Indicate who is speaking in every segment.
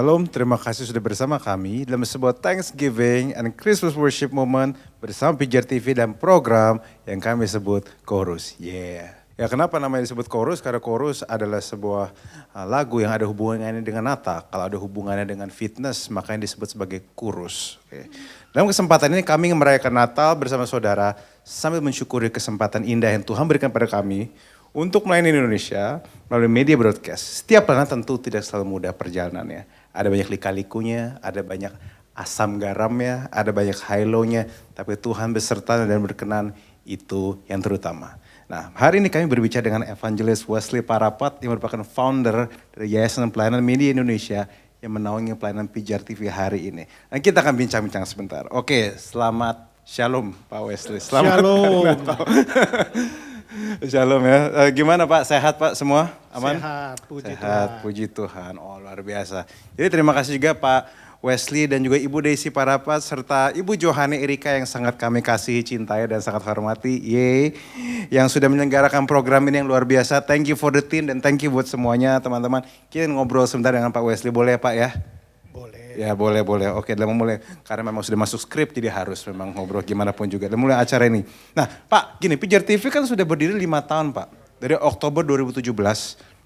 Speaker 1: Shalom, terima kasih sudah bersama kami dalam sebuah Thanksgiving and Christmas Worship Moment bersama Pijar TV dan program yang kami sebut Chorus. Yeah. Ya kenapa namanya disebut Chorus? Karena Chorus adalah sebuah lagu yang ada hubungannya dengan Natal. Kalau ada hubungannya dengan fitness, makanya disebut sebagai kurus. Okay. Dalam kesempatan ini kami merayakan Natal bersama saudara sambil mensyukuri kesempatan indah yang Tuhan berikan pada kami untuk melayani Indonesia melalui media broadcast. Setiap planet tentu tidak selalu mudah perjalanannya. Ada banyak lika-likunya, ada banyak asam garamnya, ada banyak high-low-nya. Tapi Tuhan beserta dan berkenan, itu yang terutama. Nah, hari ini kami berbicara dengan Evangelist Wesley Parapat yang merupakan founder dari Yayasan Pelayanan Media Indonesia yang menaungi pelayanan Pijar TV hari ini. Nah, kita akan bincang-bincang sebentar. Oke, selamat Shalom Pak Wesley. Selamat
Speaker 2: Shalom.
Speaker 1: Shalom ya. Gimana Pak? Sehat Pak semua? Aman?
Speaker 2: Sehat, puji
Speaker 1: Sehat,
Speaker 2: Tuhan.
Speaker 1: puji Tuhan. Oh luar biasa. Jadi terima kasih juga Pak Wesley dan juga Ibu Desi Parapat serta Ibu Johane Erika yang sangat kami kasihi, cintai dan sangat hormati. Yang sudah menyelenggarakan program ini yang luar biasa. Thank you for the team dan thank you buat semuanya teman-teman. Kita ngobrol sebentar dengan Pak Wesley, boleh ya Pak ya?
Speaker 2: Boleh.
Speaker 1: Ya boleh. Oke, dalam mulai karena memang sudah masuk skrip jadi harus memang ngobrol gimana pun juga. Dan mulai acara ini. Nah Pak, gini Pijar TV kan sudah berdiri 5 tahun Pak. Dari Oktober 2017.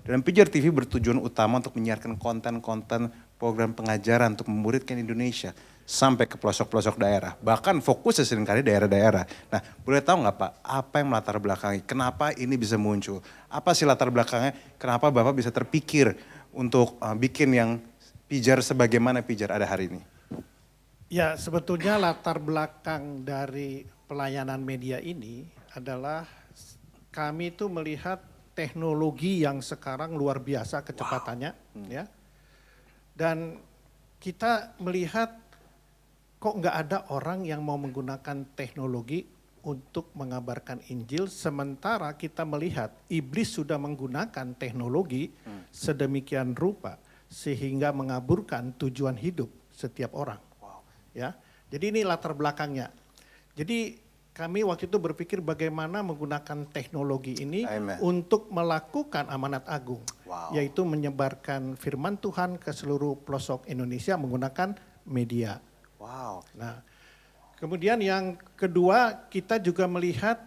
Speaker 1: Dan Pijar TV bertujuan utama untuk menyiarkan konten-konten program pengajaran untuk memuridkan Indonesia sampai ke pelosok-pelosok daerah. Bahkan fokusnya seringkali daerah-daerah. Nah boleh tahu nggak Pak, apa yang melatar belakangi? Kenapa ini bisa muncul? Apa sih latar belakangnya? Kenapa Bapak bisa terpikir untuk bikin yang Pijar sebagaimana Pijar ada hari ini?
Speaker 2: Ya, sebetulnya latar belakang dari pelayanan media ini adalah kami itu melihat teknologi yang sekarang luar biasa kecepatannya, ya. Dan kita melihat kok nggak ada orang yang mau menggunakan teknologi untuk mengabarkan Injil, sementara kita melihat iblis sudah menggunakan teknologi sedemikian rupa sehingga mengaburkan tujuan hidup setiap orang. Ya, jadi ini latar belakangnya. Jadi kami waktu itu berpikir bagaimana menggunakan teknologi ini untuk melakukan amanat agung, yaitu menyebarkan firman Tuhan ke seluruh pelosok Indonesia menggunakan media. Nah, kemudian yang kedua kita juga melihat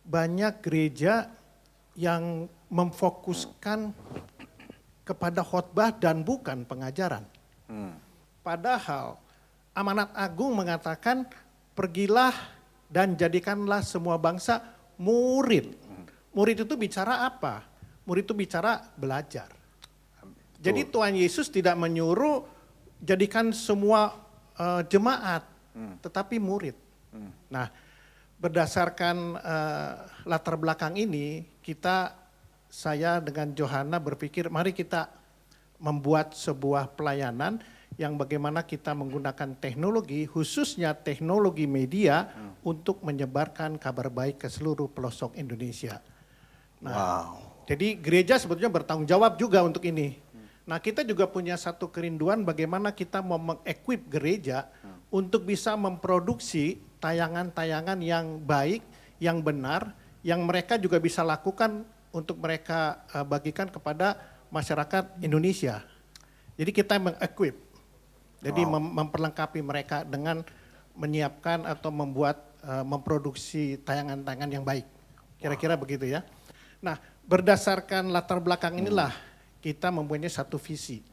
Speaker 2: banyak gereja yang memfokuskan kepada khotbah dan bukan pengajaran. Padahal amanat agung mengatakan pergilah dan jadikanlah semua bangsa murid. Murid itu bicara apa? Murid itu bicara belajar. Jadi Tuhan Yesus tidak menyuruh jadikan semua jemaat, tetapi murid. Nah, berdasarkan latar belakang ini saya dengan Johana berpikir mari kita membuat sebuah pelayanan yang bagaimana kita menggunakan teknologi, khususnya teknologi media untuk menyebarkan kabar baik ke seluruh pelosok Indonesia. Nah, jadi gereja sebetulnya bertanggung jawab juga untuk ini. Nah, kita juga punya satu kerinduan bagaimana kita mau mengequip gereja untuk bisa memproduksi tayangan-tayangan yang baik, yang benar, yang mereka juga bisa lakukan untuk mereka bagikan kepada masyarakat Indonesia. Jadi kita mengequip, jadi memperlengkapi mereka dengan menyiapkan atau memproduksi tayangan-tayangan yang baik. Kira-kira begitu ya. Nah, berdasarkan latar belakang inilah kita mempunyai satu visi.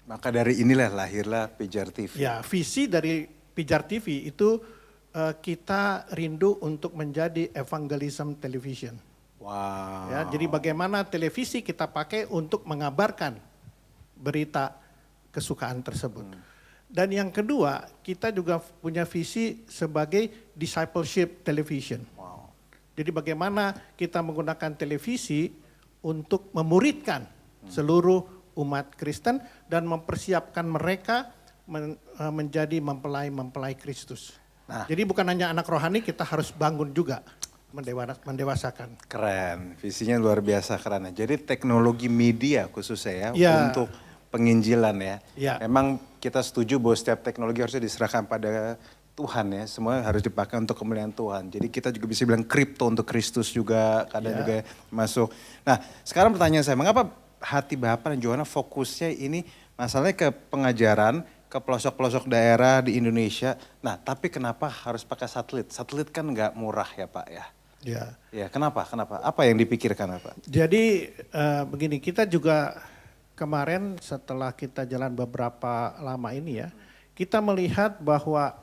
Speaker 1: Maka dari inilah lahirlah Pijar TV.
Speaker 2: Ya, visi dari Pijar TV itu kita rindu untuk menjadi evangelism television. Ya, jadi bagaimana televisi kita pakai untuk mengabarkan berita kesukaan tersebut. Dan yang kedua, kita juga punya visi sebagai discipleship television. Jadi bagaimana kita menggunakan televisi untuk memuridkan seluruh umat Kristen dan mempersiapkan mereka menjadi mempelai Kristus. Nah, jadi bukan hanya anak rohani, kita harus bangun juga. Mendewasakan.
Speaker 1: Keren, visinya luar biasa keren. Jadi teknologi media khususnya ya untuk penginjilan ya. Memang kita setuju bahwa setiap teknologi harusnya diserahkan pada Tuhan ya. Semua harus dipakai untuk kemuliaan Tuhan. Jadi kita juga bisa bilang kripto untuk Kristus juga kadang juga masuk. Nah sekarang pertanyaan saya, mengapa hati Bapak dan Johana fokusnya ini masalahnya ke pengajaran, ke pelosok-pelosok daerah di Indonesia. Nah, tapi kenapa harus pakai satelit? Satelit kan nggak murah ya Pak ya.
Speaker 2: Ya.
Speaker 1: Ya, kenapa? Kenapa? Apa yang dipikirkan Pak?
Speaker 2: Jadi begini, kita juga kemarin setelah kita jalan beberapa lama ini ya, kita melihat bahwa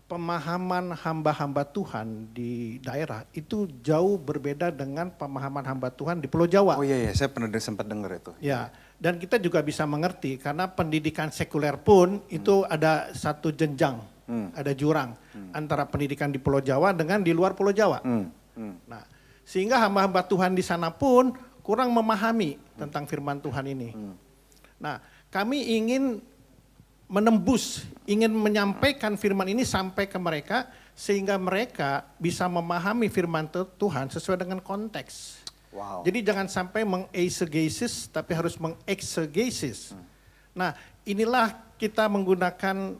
Speaker 2: pemahaman hamba-hamba Tuhan di daerah itu jauh berbeda dengan pemahaman hamba Tuhan di Pulau Jawa.
Speaker 1: Oh iya, saya pernah sempat dengar itu.
Speaker 2: Ya, dan kita juga bisa mengerti karena pendidikan sekuler pun itu ada satu jenjang, ada jurang antara pendidikan di Pulau Jawa dengan di luar Pulau Jawa. Nah, sehingga hamba-hamba Tuhan di sana pun kurang memahami tentang firman Tuhan ini. Nah, kami ingin menembus, ingin menyampaikan firman ini sampai ke mereka sehingga mereka bisa memahami firman Tuhan sesuai dengan konteks.
Speaker 1: Wow.
Speaker 2: Jadi jangan sampai mengeisegesis tapi harus mengeksegesis. Nah, inilah kita menggunakan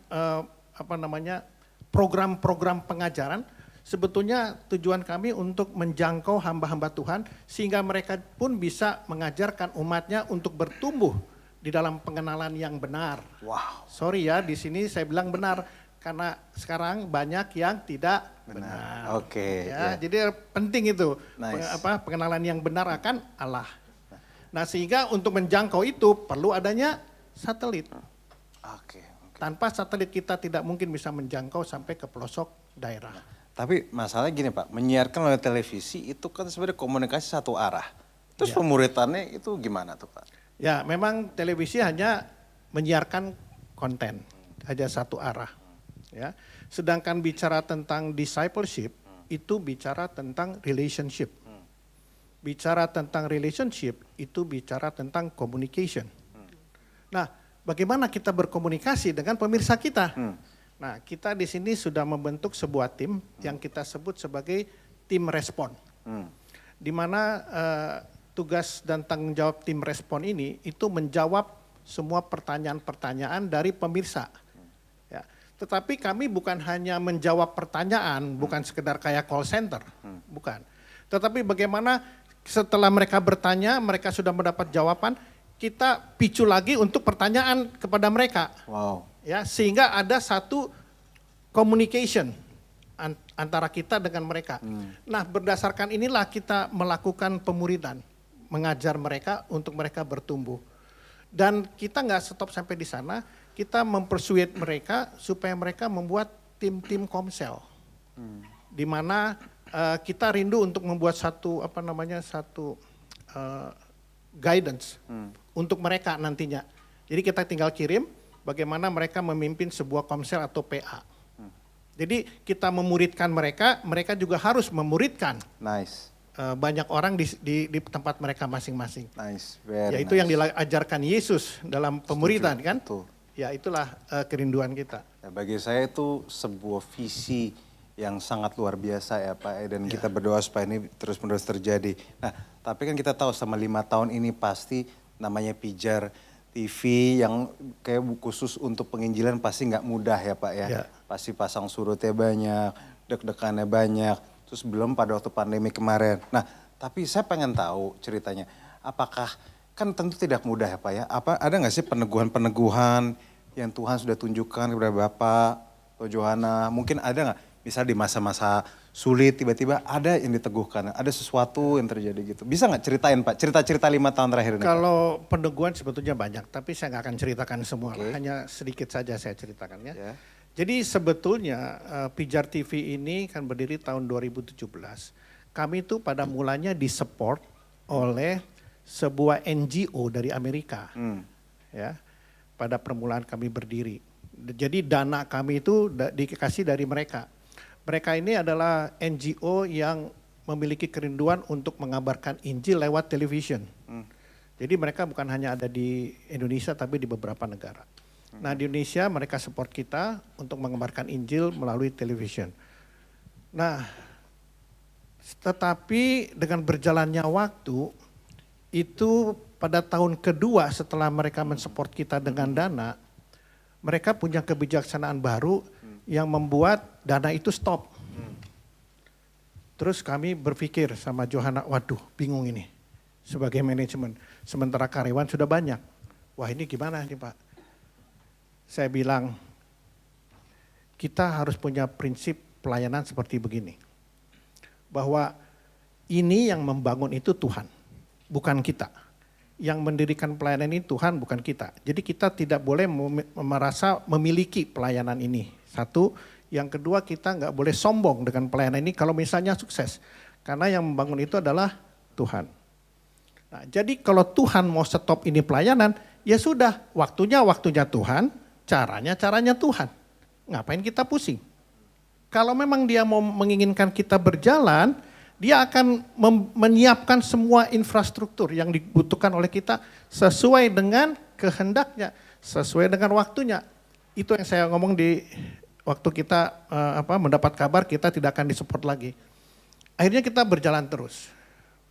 Speaker 2: program-program pengajaran. Sebetulnya tujuan kami untuk menjangkau hamba-hamba Tuhan sehingga mereka pun bisa mengajarkan umatnya untuk bertumbuh di dalam pengenalan yang benar.
Speaker 1: Wow.
Speaker 2: Sorry ya, di sini saya bilang benar karena sekarang banyak yang tidak benar.
Speaker 1: Oke.
Speaker 2: Ya, jadi penting itu
Speaker 1: Nice.
Speaker 2: pengenalan yang benar akan Allah. Nah, sehingga untuk menjangkau itu perlu adanya satelit.
Speaker 1: Oke.
Speaker 2: Tanpa satelit kita tidak mungkin bisa menjangkau sampai ke pelosok daerah.
Speaker 1: Tapi masalahnya gini Pak, menyiarkan oleh televisi itu kan sebenarnya komunikasi satu arah. Terus
Speaker 2: Ya.
Speaker 1: pemuritannya itu gimana tuh Pak?
Speaker 2: Ya, memang televisi hanya menyiarkan konten, hanya satu arah. Ya, sedangkan bicara tentang discipleship itu bicara tentang relationship. Bicara tentang relationship itu bicara tentang communication. Nah, bagaimana kita berkomunikasi dengan pemirsa kita? Nah, kita di sini sudah membentuk sebuah tim yang kita sebut sebagai tim respon. Di mana tugas dan tanggung jawab tim respon ini itu menjawab semua pertanyaan-pertanyaan dari pemirsa. Ya. Tetapi kami bukan hanya menjawab pertanyaan, bukan sekedar kayak call center, bukan. Tetapi bagaimana setelah mereka bertanya, mereka sudah mendapat jawaban, kita picu lagi untuk pertanyaan kepada mereka.
Speaker 1: Wow.
Speaker 2: Ya, sehingga ada satu communication antara kita dengan mereka. Nah, berdasarkan inilah kita melakukan pemuridan, mengajar mereka untuk mereka bertumbuh. Dan kita nggak stop sampai di sana, kita mempersuade mereka supaya mereka membuat tim-tim komsel. Di mana kita rindu untuk membuat satu guidance untuk mereka nantinya. Jadi kita tinggal kirim bagaimana mereka memimpin sebuah komsel atau PA. Jadi kita memuridkan mereka, mereka juga harus memuridkan
Speaker 1: Nice.
Speaker 2: banyak orang di tempat mereka masing-masing.
Speaker 1: Nice. Very
Speaker 2: Yaitu
Speaker 1: nice.
Speaker 2: yang diajarkan Yesus dalam pemuridan kan?
Speaker 1: Betul.
Speaker 2: Ya itulah kerinduan kita.
Speaker 1: Ya, bagi saya itu sebuah visi yang sangat luar biasa ya Pak, dan kita berdoa supaya ini terus-menerus terjadi. Nah, tapi kan kita tahu selama 5 tahun ini pasti namanya Pijar TV yang kayak khusus untuk penginjilan pasti nggak mudah ya Pak ya.
Speaker 2: Ya.
Speaker 1: Pasti pasang surutnya banyak, deg-degannya banyak, terus belum pada waktu pandemi kemarin. Nah, tapi saya pengen tahu ceritanya, apakah kan tentu tidak mudah ya Pak ya, ada nggak sih peneguhan-peneguhan yang Tuhan sudah tunjukkan kepada Bapak atau Johana, mungkin ada nggak? Misal di masa-masa sulit tiba-tiba ada yang diteguhkan, ada sesuatu yang terjadi gitu. Bisa nggak ceritain Pak, cerita-cerita 5 tahun terakhir ini? Pak?
Speaker 2: Kalau peneguhan sebetulnya banyak, tapi saya nggak akan ceritakan semua,
Speaker 1: Oke.
Speaker 2: hanya sedikit saja saya ceritakan ya.
Speaker 1: Ya.
Speaker 2: Jadi sebetulnya Pijar TV ini kan berdiri tahun 2017. Kami itu pada mulanya disupport oleh sebuah NGO dari Amerika. Ya. Pada permulaan kami berdiri. Jadi dana kami itu dikasih dari mereka. Mereka ini adalah NGO yang memiliki kerinduan untuk mengabarkan Injil lewat television. Jadi mereka bukan hanya ada di Indonesia tapi di beberapa negara. Nah di Indonesia mereka support kita untuk mengabarkan Injil melalui television. Nah tetapi dengan berjalannya waktu itu pada tahun kedua setelah mereka mensupport kita dengan dana, mereka punya kebijaksanaan baru yang membuat dana itu stop. Terus kami berpikir sama Johana, waduh bingung ini sebagai manajemen. Sementara karyawan sudah banyak. Wah ini gimana nih Pak? saya bilang kita harus punya prinsip pelayanan seperti begini. Bahwa ini yang membangun itu Tuhan, bukan kita. Yang mendirikan pelayanan ini Tuhan, bukan kita. Jadi kita tidak boleh merasa memiliki pelayanan ini. Satu, yang kedua kita nggak boleh sombong dengan pelayanan ini kalau misalnya sukses. Karena yang membangun itu adalah Tuhan. Nah, jadi kalau Tuhan mau stop ini pelayanan, ya sudah, waktunya Tuhan, caranya Tuhan. Ngapain kita pusing? Kalau memang dia mau menginginkan kita berjalan, dia akan menyiapkan semua infrastruktur yang dibutuhkan oleh kita sesuai dengan kehendaknya, sesuai dengan waktunya. Itu yang saya ngomong di waktu kita mendapat kabar kita tidak akan disupport lagi. Akhirnya kita berjalan terus.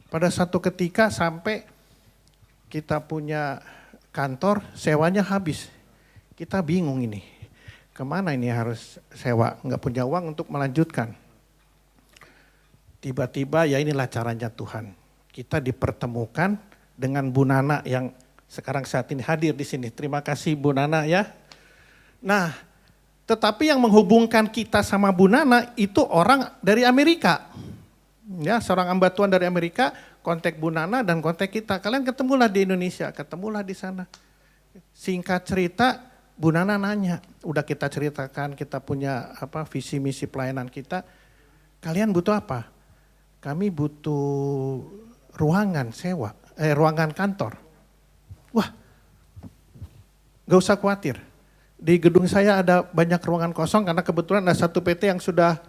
Speaker 2: Pada satu ketika sampai kita punya kantor, sewanya habis. Kita bingung ini, kemana ini harus sewa, nggak punya uang untuk melanjutkan. Tiba-tiba ya inilah caranya Tuhan. Kita dipertemukan dengan Bu Nana yang sekarang saat ini hadir di sini. Terima kasih Bu Nana ya. Nah, tetapi yang menghubungkan kita sama Bu Nana itu orang dari Amerika. Ya, seorang hamba Tuhan dari Amerika kontak Bu Nana dan kontak kita. Kalian ketemulah di Indonesia, ketemulah di sana. Singkat cerita, Bu Nana nanya, udah kita ceritakan kita punya visi misi pelayanan kita. Kalian butuh apa? Kami butuh ruangan sewa, ruangan kantor. Wah, gak usah khawatir. Di gedung saya ada banyak ruangan kosong karena kebetulan ada satu PT yang sudah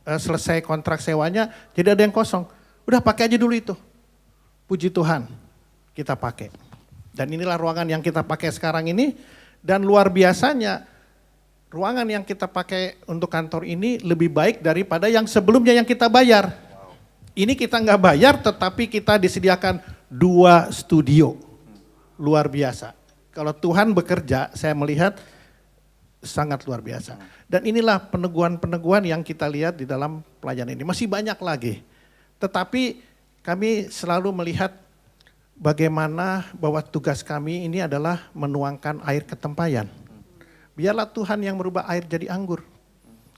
Speaker 2: selesai kontrak sewanya, jadi ada yang kosong. Udah pakai aja dulu itu. Puji Tuhan, kita pakai. Dan inilah ruangan yang kita pakai sekarang ini. Dan luar biasanya, ruangan yang kita pakai untuk kantor ini lebih baik daripada yang sebelumnya yang kita bayar. Ini kita nggak bayar, tetapi kita disediakan 2 studio. Luar biasa. Kalau Tuhan bekerja, saya melihat sangat luar biasa. Dan inilah peneguhan-peneguhan yang kita lihat di dalam pelayanan ini. Masih banyak lagi. Tetapi kami selalu melihat bagaimana bahwa tugas kami ini adalah menuangkan air ketempayan. Biarlah Tuhan yang merubah air jadi anggur.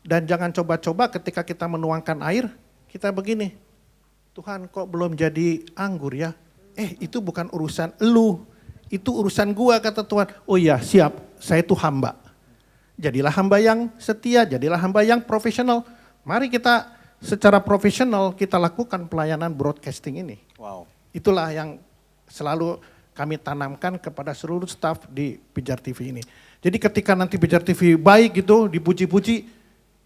Speaker 2: Dan jangan coba-coba ketika kita menuangkan air, kita begini, Tuhan kok belum jadi anggur ya? Itu bukan urusan elu, itu urusan gua kata Tuhan. Oh iya siap, saya itu hamba. Jadilah hamba yang setia, jadilah hamba yang profesional. Mari kita secara profesional kita lakukan pelayanan broadcasting ini.
Speaker 1: Wow.
Speaker 2: Itulah yang selalu kami tanamkan kepada seluruh staf di Pijar TV ini. Jadi ketika nanti Pijar TV baik gitu, dipuji-puji,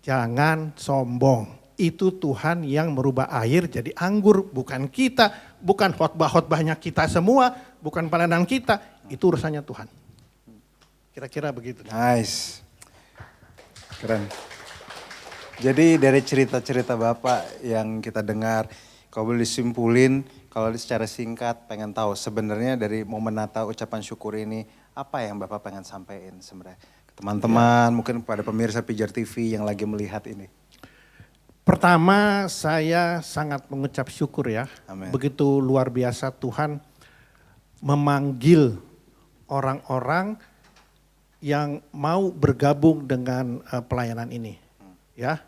Speaker 2: jangan sombong. Itu Tuhan yang merubah air jadi anggur, bukan kita, bukan khotbah-khotbahnya kita semua, bukan pelayanan kita, itu urusannya Tuhan. Kira-kira begitu.
Speaker 1: Nice. Keren. Jadi dari cerita-cerita Bapak yang kita dengar, kalau boleh disimpulin, kalau secara singkat pengen tahu sebenarnya dari momen Natal ucapan syukur ini, apa yang Bapak pengen sampaikan sebenarnya ke teman-teman, mungkin pada pemirsa Pijar TV yang lagi melihat ini.
Speaker 2: Pertama saya sangat mengucap syukur ya,
Speaker 1: Amen.
Speaker 2: Begitu luar biasa Tuhan memanggil orang-orang yang mau bergabung dengan pelayanan ini, ya.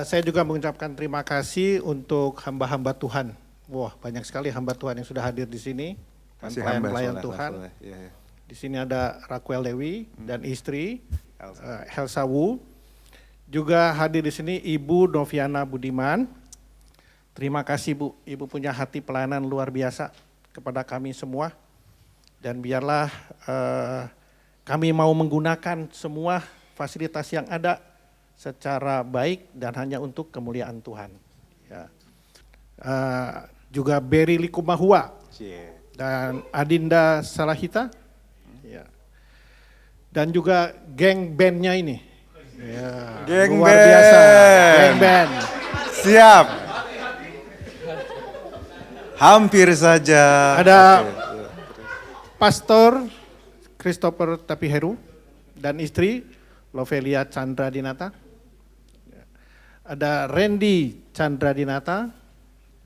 Speaker 2: Saya juga mengucapkan terima kasih untuk hamba-hamba Tuhan. Wah, banyak sekali hamba Tuhan yang sudah hadir di sini dan pelayan-pelayan Tuhan.
Speaker 1: Ya.
Speaker 2: Di sini ada Raquel Dewi dan istri Helsa Wu. Juga hadir di sini Ibu Noviana Budiman. Terima kasih Bu, Ibu punya hati pelayanan luar biasa kepada kami semua. Dan biarlah kami mau menggunakan semua fasilitas yang ada secara baik dan hanya untuk kemuliaan Tuhan. Ya. Juga Berry Likumahua dan Adinda Salahita. Ya. Dan juga geng bandnya ini. Ya,
Speaker 1: Geng
Speaker 2: luar
Speaker 1: band.
Speaker 2: biasa. Geng band.
Speaker 1: Siap. Hampir saja.
Speaker 2: Ada Pastor Christopher Tapiheru dan istri Lovelia Chandra Dinata. Ada Randy Chandra Dinata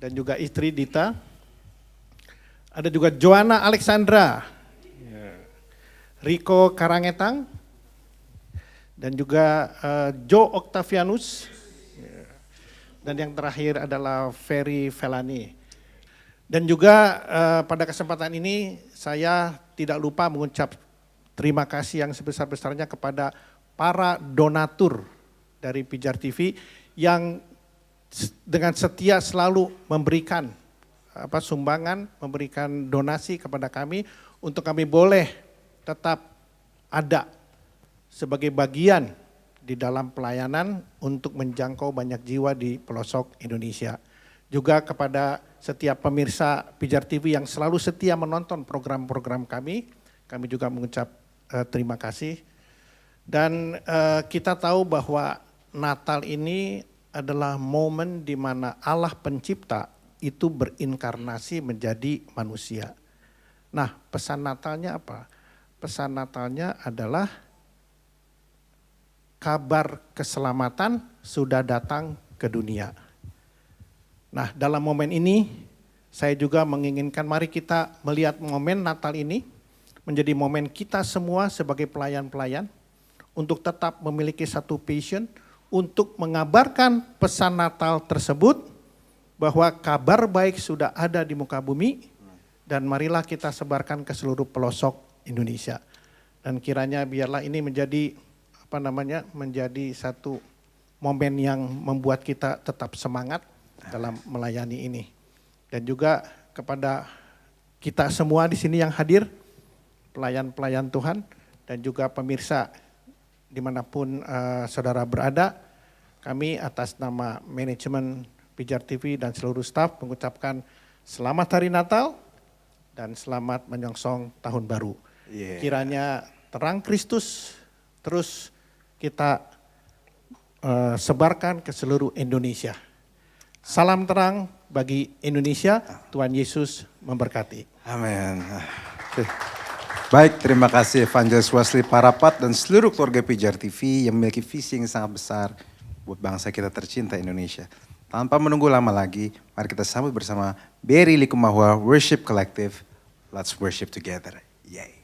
Speaker 2: dan juga istri Dita. Ada juga Joanna Alexandra. Rico Karangetang dan juga Joe Octavianus, dan yang terakhir adalah Ferry Felani. Dan juga pada kesempatan ini saya tidak lupa mengucap terima kasih yang sebesar-besarnya kepada para donatur dari Pijar TV yang dengan setia selalu memberikan sumbangan, memberikan donasi kepada kami untuk kami boleh tetap ada sebagai bagian di dalam pelayanan untuk menjangkau banyak jiwa di pelosok Indonesia. Juga kepada setiap pemirsa Pijar TV yang selalu setia menonton program-program kami juga mengucap terima kasih. Dan kita tahu bahwa Natal ini adalah momen di mana Allah pencipta itu berinkarnasi menjadi manusia. Nah, pesan Natalnya apa? Pesan Natalnya adalah kabar keselamatan sudah datang ke dunia. Nah, dalam momen ini saya juga menginginkan mari kita melihat momen Natal ini menjadi momen kita semua sebagai pelayan-pelayan untuk tetap memiliki satu passion untuk mengabarkan pesan Natal tersebut bahwa kabar baik sudah ada di muka bumi dan marilah kita sebarkan ke seluruh pelosok Indonesia. Dan kiranya biarlah ini menjadi menjadi satu momen yang membuat kita tetap semangat dalam melayani ini. Dan juga kepada kita semua di sini yang hadir, pelayan-pelayan Tuhan dan juga pemirsa dimanapun saudara berada, kami atas nama manajemen Pijar TV dan seluruh staf mengucapkan selamat Hari Natal dan selamat menyongsong Tahun Baru. Kiranya terang Kristus terus kita sebarkan ke seluruh Indonesia. Salam terang bagi Indonesia, Tuhan Yesus memberkati.
Speaker 1: Amin. Baik, terima kasih Evangelis Wesley Parapat dan seluruh keluarga Pijar TV yang memiliki visi yang sangat besar buat bangsa kita tercinta Indonesia. Tanpa menunggu lama lagi, mari kita sambut bersama Berry Likumahua Worship Collective. Let's worship together. Yay.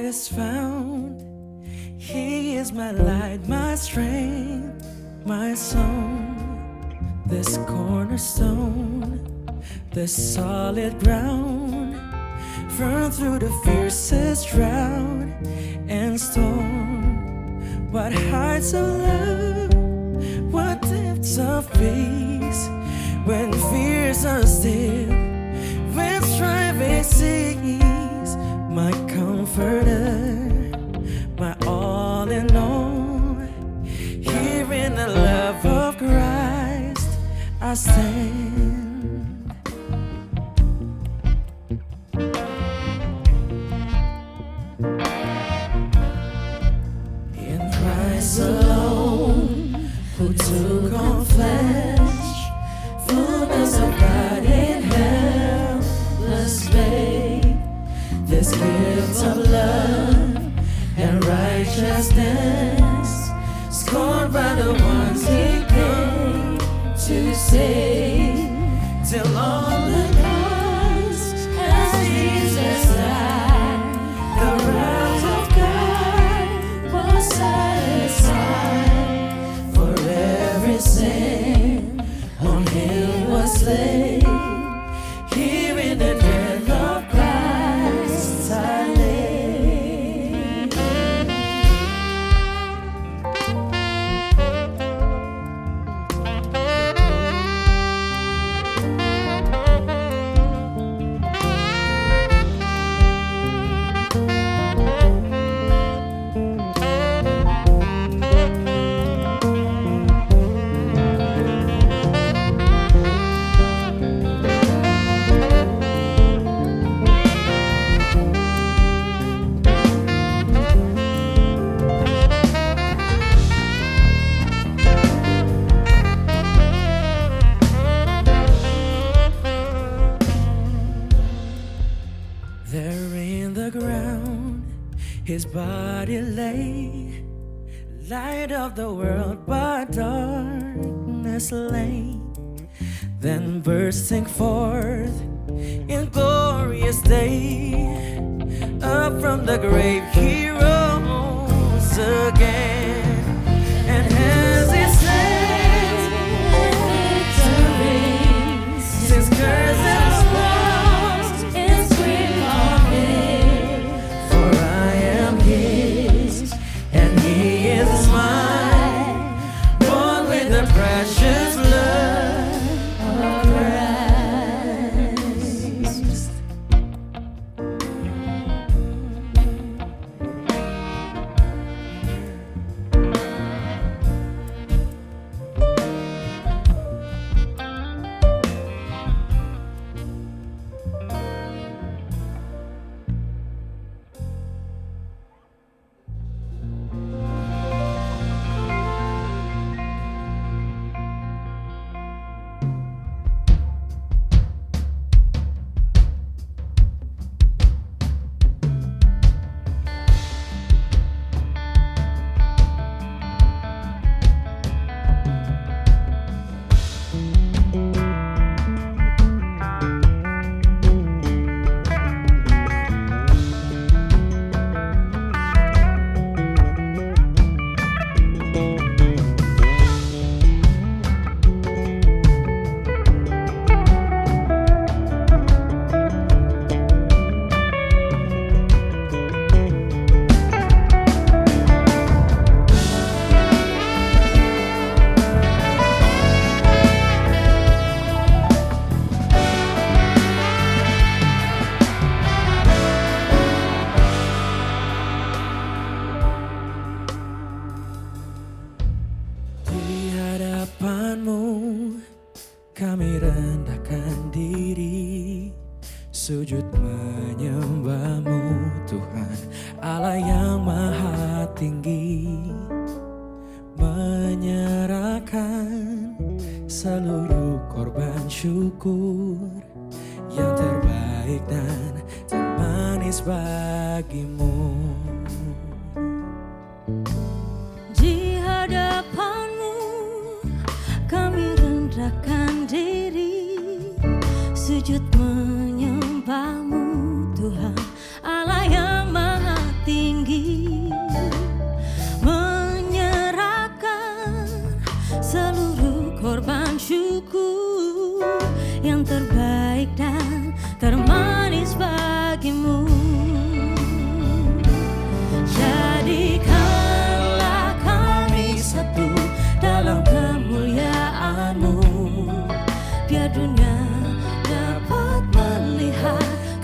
Speaker 3: Spirit is found. He is my light, my strength, my song. This cornerstone, this solid ground, firm through the fiercest drought and storm. What heights of love, what depths of peace, when fears are still, when strife cease. My comforter, my all in all, here in the love of Christ I stand. In Christ alone, who took on flesh, fullness of God in helpless babe, this gift of love and righteousness, scorned by the ones He came to save, till on the cross as Jesus died, the wrath of God was satisfied. For every sin on Him was laid, here in the death of Christ I lay. There in the ground, His body lay, light of the world, but darkness lay. Then bursting forth in glorious day, up from the grave He rose again, and as He stands in victory, since curses lost and scream on me, for I am His and He is mine, born with the precious blood of Christ. Kami rendahkan diri, sujud menyembah-Mu Tuhan, Allah yang maha tinggi, menyerahkan seluruh korban syukur yang terbaik dan termanis bagi-Mu.
Speaker 4: Di hadapan-Mu kami rendahkan diri, sujud menyembah-Mu Tuhan, Allah yang maha tinggi,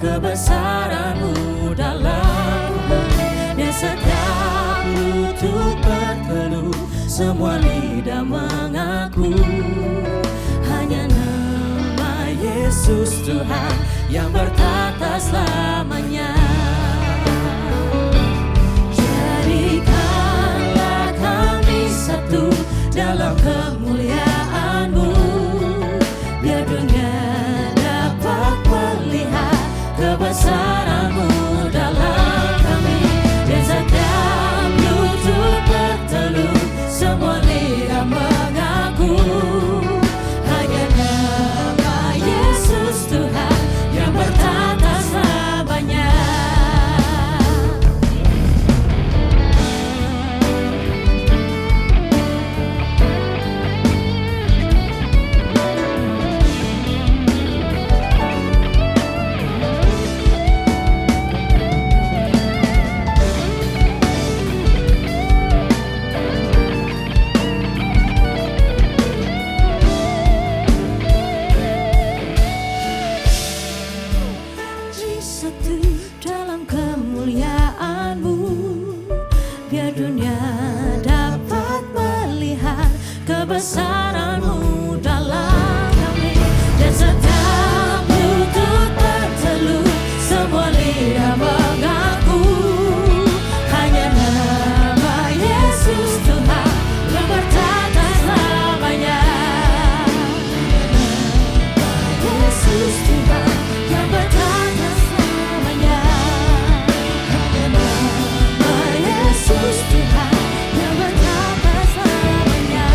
Speaker 3: kebesaran-Mu dalamku. Dan setiap lutut berteluh, semua lidah mengaku, hanya nama Yesus Tuhan yang bertata selamanya. Jadikanlah kami satu dalam kemuliaan-Mu, biar dunia dapat melihat kebesaran-Mu dalam kami. Dan setiap lutut berteluh, semua lidah mengaku, hanya nama Yesus Tuhan yang bertata selamanya. Satu dalam kemuliaan-Mu, biar dunia dapat melihat kebesaran-Mu dalam kami. Dan setiap lutut berteluh, semua lidah mengaku, hanya nama Yesus Tuhan yang bertata selamanya. Yesus Tuhan yang bertata selamanya. Nama Yesus Tuhan yang bertata selamanya.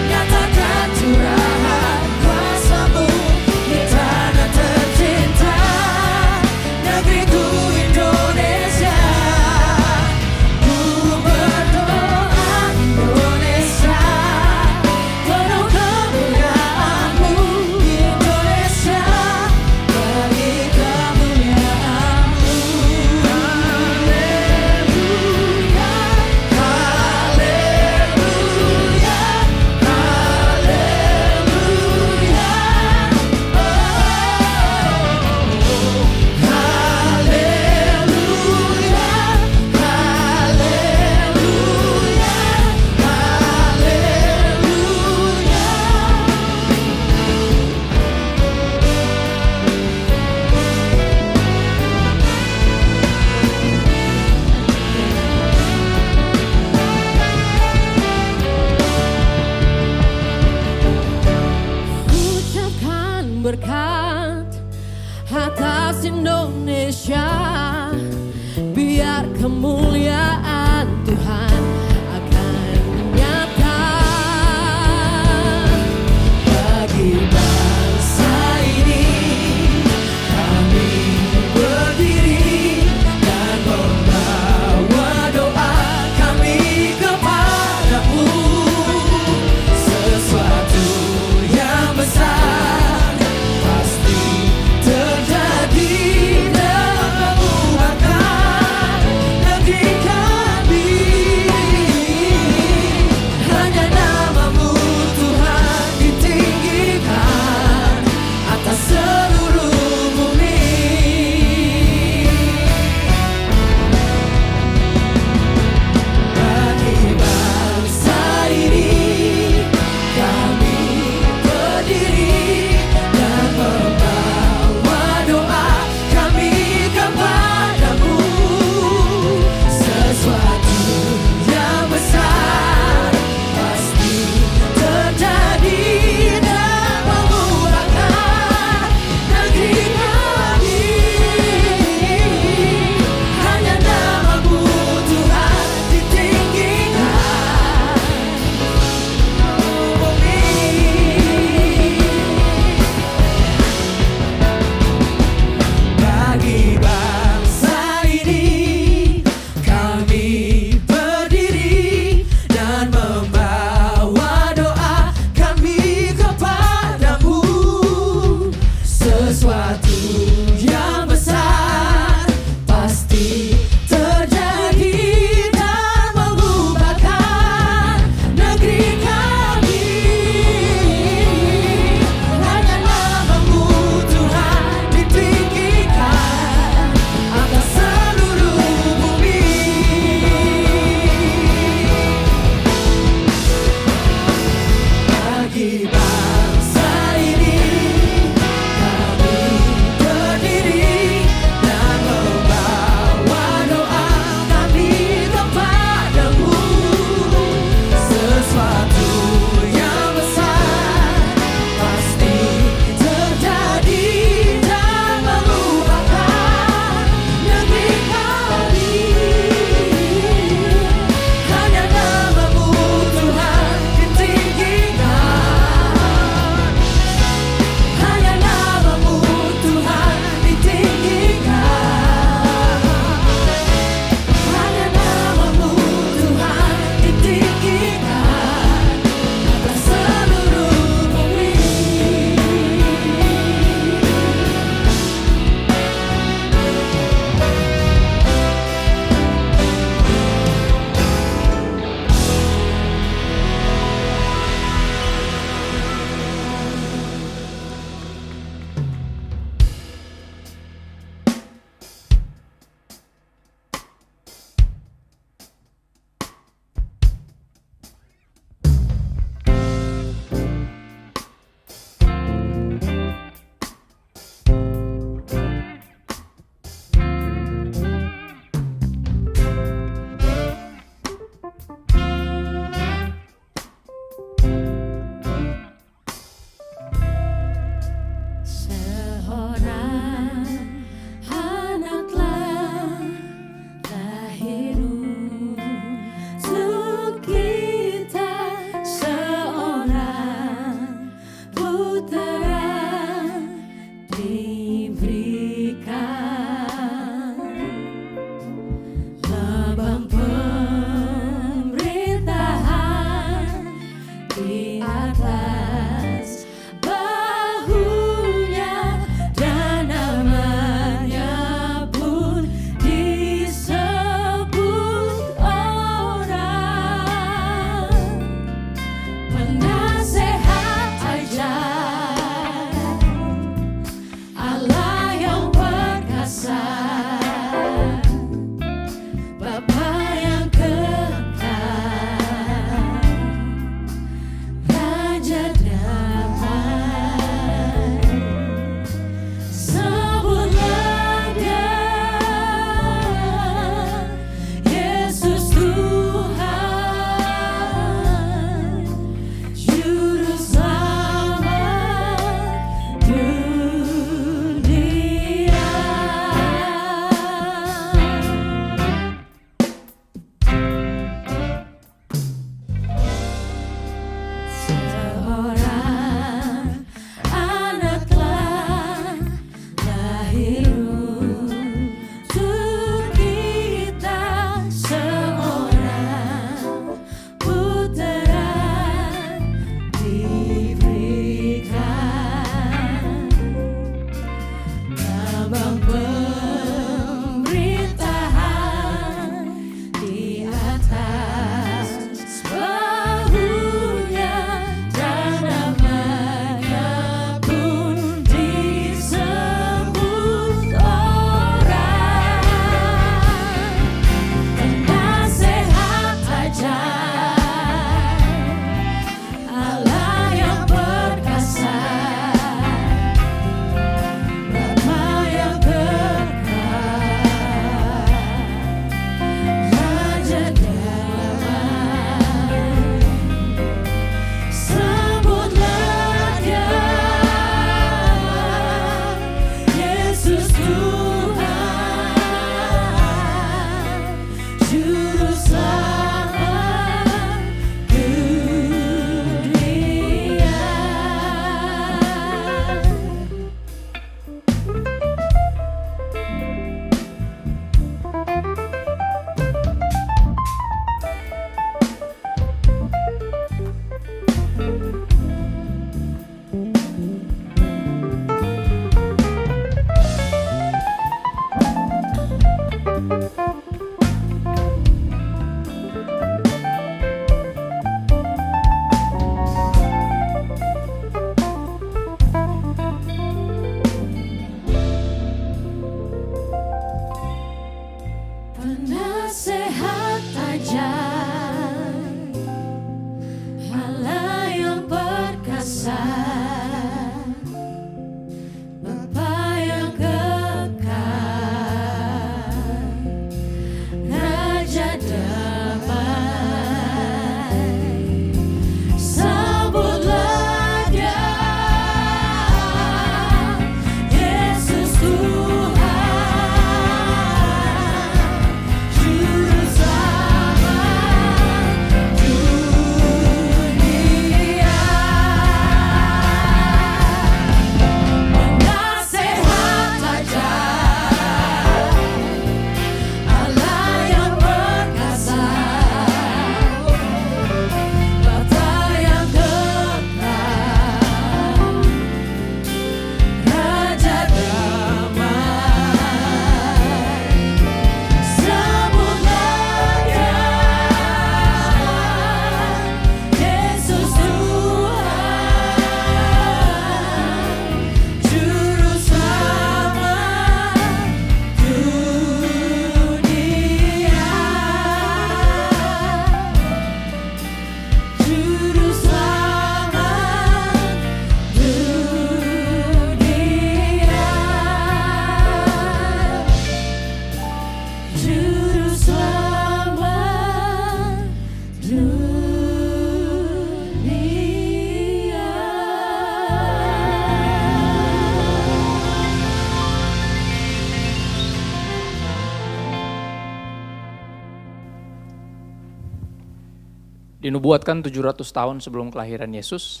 Speaker 5: dinubuatkan 700 tahun sebelum kelahiran Yesus.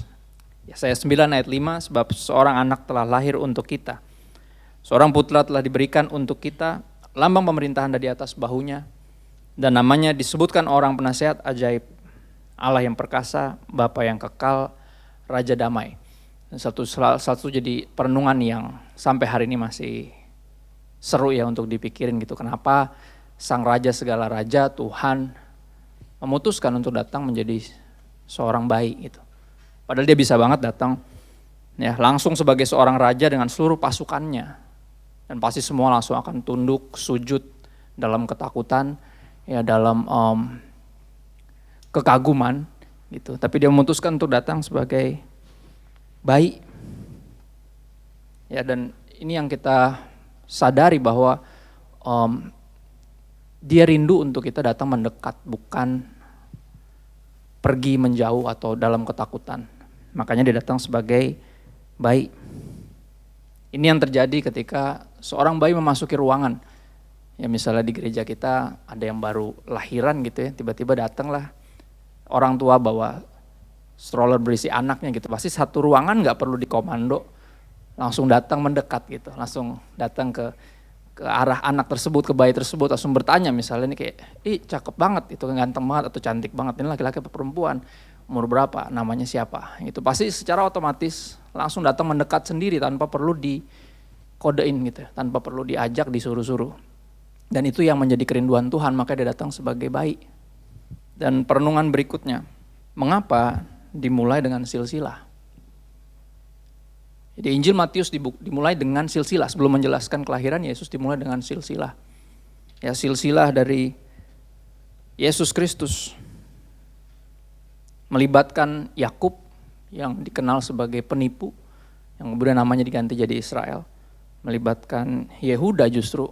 Speaker 5: Yesaya 9 ayat 5, sebab seorang anak telah lahir untuk kita. Seorang putra telah diberikan untuk kita, lambang pemerintahan ada di atas bahunya, dan namanya disebutkan orang penasihat ajaib, Allah yang perkasa, Bapa yang kekal, Raja damai. Dan satu jadi perenungan yang sampai hari ini masih seru ya untuk dipikirin gitu. Kenapa Sang Raja segala Raja, Tuhan memutuskan untuk datang menjadi seorang bayi gitu. Padahal dia bisa banget datang ya langsung sebagai seorang raja dengan seluruh pasukannya. Dan pasti semua langsung akan tunduk, sujud dalam ketakutan, ya dalam kekaguman gitu. Tapi dia memutuskan untuk datang sebagai bayi. Ya, dan ini yang kita sadari bahwa dia rindu untuk kita datang mendekat, bukan pergi menjauh atau dalam ketakutan. Makanya dia datang sebagai bayi. Ini yang terjadi ketika seorang bayi memasuki ruangan. Ya misalnya di gereja kita ada yang baru lahiran gitu ya, tiba-tiba datanglah orang tua bawa stroller berisi anaknya gitu. Pasti satu ruangan gak perlu dikomando, langsung datang mendekat gitu. Langsung datang ke arah anak tersebut, ke bayi tersebut, langsung bertanya misalnya ini kayak, ih cakep banget, itu ganteng banget atau cantik banget, ini laki-laki atau perempuan, umur berapa, namanya siapa. Itu pasti secara otomatis langsung datang mendekat sendiri tanpa perlu dikodein gitu, tanpa perlu diajak, disuruh-suruh. Dan itu yang menjadi kerinduan Tuhan, maka dia datang sebagai bayi. Dan perenungan berikutnya, mengapa dimulai dengan silsilah? Jadi Injil Matius dimulai dengan silsilah, sebelum menjelaskan kelahiran Yesus dimulai dengan silsilah. Ya silsilah dari Yesus Kristus melibatkan Yakub yang dikenal sebagai penipu, yang kemudian namanya diganti jadi Israel. Melibatkan Yehuda justru,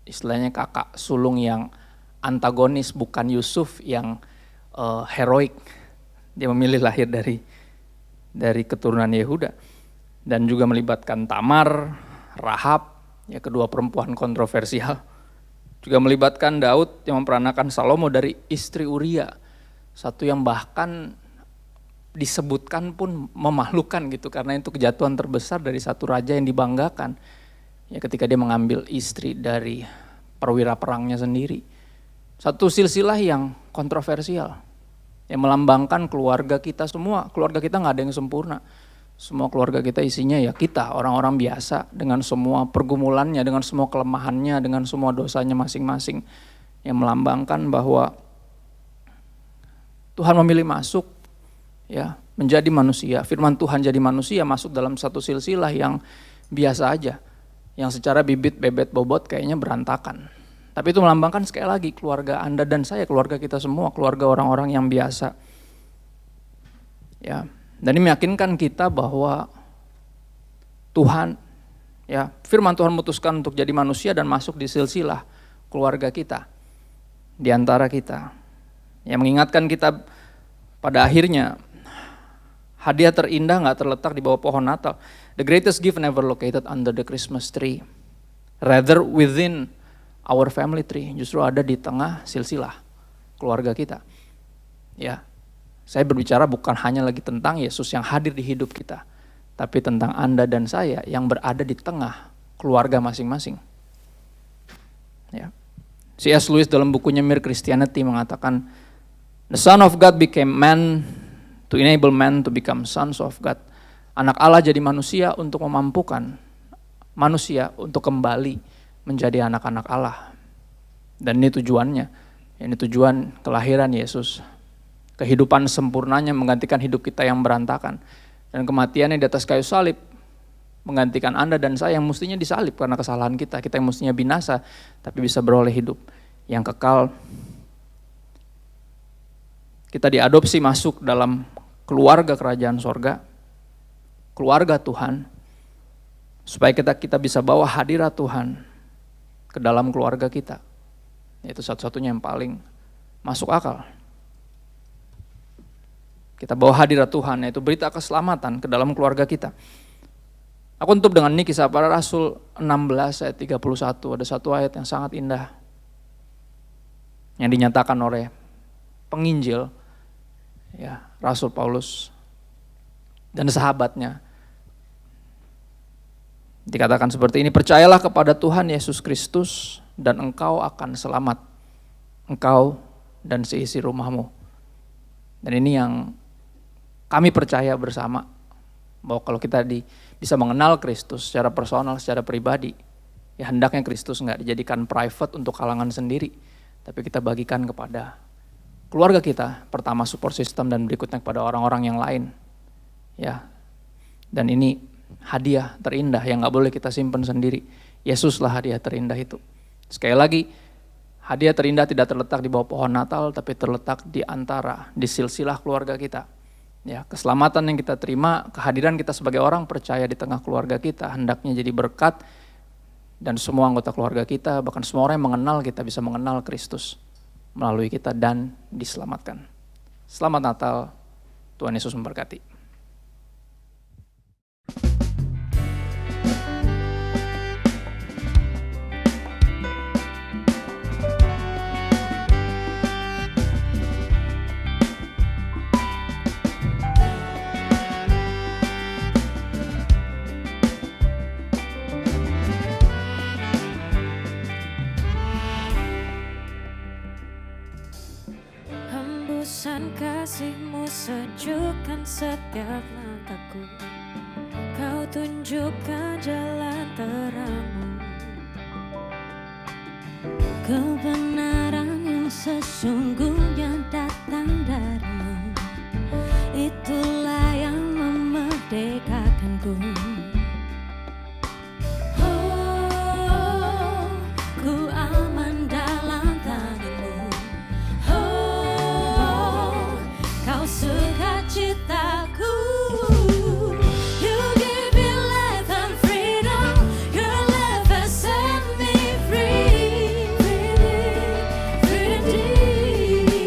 Speaker 5: istilahnya kakak sulung yang antagonis, bukan Yusuf yang heroik. Dia memilih lahir dari keturunan Yehuda. Dan juga melibatkan Tamar, Rahab, ya kedua perempuan kontroversial. Juga melibatkan Daud yang memperanakan Salomo dari istri Uria. Satu yang bahkan disebutkan pun memalukan gitu, karena itu kejatuhan terbesar dari satu raja yang dibanggakan. Ya ketika dia mengambil istri dari perwira perangnya sendiri. Satu silsilah yang kontroversial, yang melambangkan keluarga kita semua. Keluarga kita gak ada yang sempurna. Semua keluarga kita isinya ya kita, orang-orang biasa dengan semua pergumulannya, dengan semua kelemahannya, dengan semua dosanya masing-masing. Yang melambangkan bahwa Tuhan memilih masuk ya menjadi manusia. Firman Tuhan jadi manusia masuk dalam satu silsilah yang biasa aja. Yang secara bibit, bebet, bobot kayaknya berantakan. Tapi itu melambangkan sekali lagi keluarga Anda dan saya, keluarga kita semua, keluarga orang-orang yang biasa. Ya, dan ini meyakinkan kita bahwa Tuhan, ya firman Tuhan memutuskan untuk jadi manusia dan masuk di silsilah keluarga kita, di antara kita. Yang mengingatkan kita pada akhirnya hadiah terindah gak terletak di bawah pohon Natal. The greatest gift never located under the Christmas tree, rather within our family tree, justru ada di tengah silsilah keluarga kita. Ya, saya berbicara bukan hanya lagi tentang Yesus yang hadir di hidup kita, tapi tentang Anda dan saya yang berada di tengah keluarga masing-masing. Ya. C.S. Lewis dalam bukunya Mere Christianity mengatakan, the Son of God became man to enable man to become sons of God. Anak Allah jadi manusia untuk memampukan manusia untuk kembali menjadi anak-anak Allah. Dan ini tujuannya, ini tujuan kelahiran Yesus. Kehidupan sempurnanya menggantikan hidup kita yang berantakan. Dan kematiannya di atas kayu salib menggantikan Anda dan saya yang mestinya disalib karena kesalahan kita. Kita yang mestinya binasa, tapi bisa beroleh hidup yang kekal. Kita diadopsi masuk dalam keluarga kerajaan sorga, keluarga Tuhan, supaya kita bisa bawa hadirat Tuhan ke dalam keluarga kita. Itu satu-satunya yang paling masuk akal. Kita bawa hadirat Tuhan, yaitu berita keselamatan ke dalam keluarga kita. Aku tutup dengan ini Kisah Para Rasul 16 ayat 31, ada satu ayat yang sangat indah yang dinyatakan oleh penginjil, ya Rasul Paulus dan sahabatnya. Dikatakan seperti ini, percayalah kepada Tuhan Yesus Kristus dan engkau akan selamat, engkau dan seisi rumahmu. Dan ini yang kami percaya bersama, bahwa kalau kita bisa mengenal Kristus secara personal, secara pribadi, ya hendaknya Kristus nggak dijadikan private untuk kalangan sendiri, tapi kita bagikan kepada keluarga kita, pertama support system dan berikutnya kepada orang-orang yang lain. Ya, dan ini hadiah terindah yang nggak boleh kita simpan sendiri. Yesuslah hadiah terindah itu. Sekali lagi, hadiah terindah tidak terletak di bawah pohon Natal, tapi terletak di silsilah keluarga kita. Ya, keselamatan yang kita terima, kehadiran kita sebagai orang percaya di tengah keluarga kita, hendaknya jadi berkat, dan semua anggota keluarga kita, bahkan semua orang yang mengenal kita bisa mengenal Kristus melalui kita dan diselamatkan. Selamat Natal, Tuhan Yesus memberkati.
Speaker 4: Hembusan kasih-Mu sejukkan setiap langkahku. Kau tunjukkan jalan terang-Mu. Kebenaran yang sesungguhnya datang dari-Mu. Itulah yang memerdekakanku. Oh, ku aman dalam tangan-Mu. Kau sukacitaku. You give me life and freedom. Your love has set me free. Free indeed.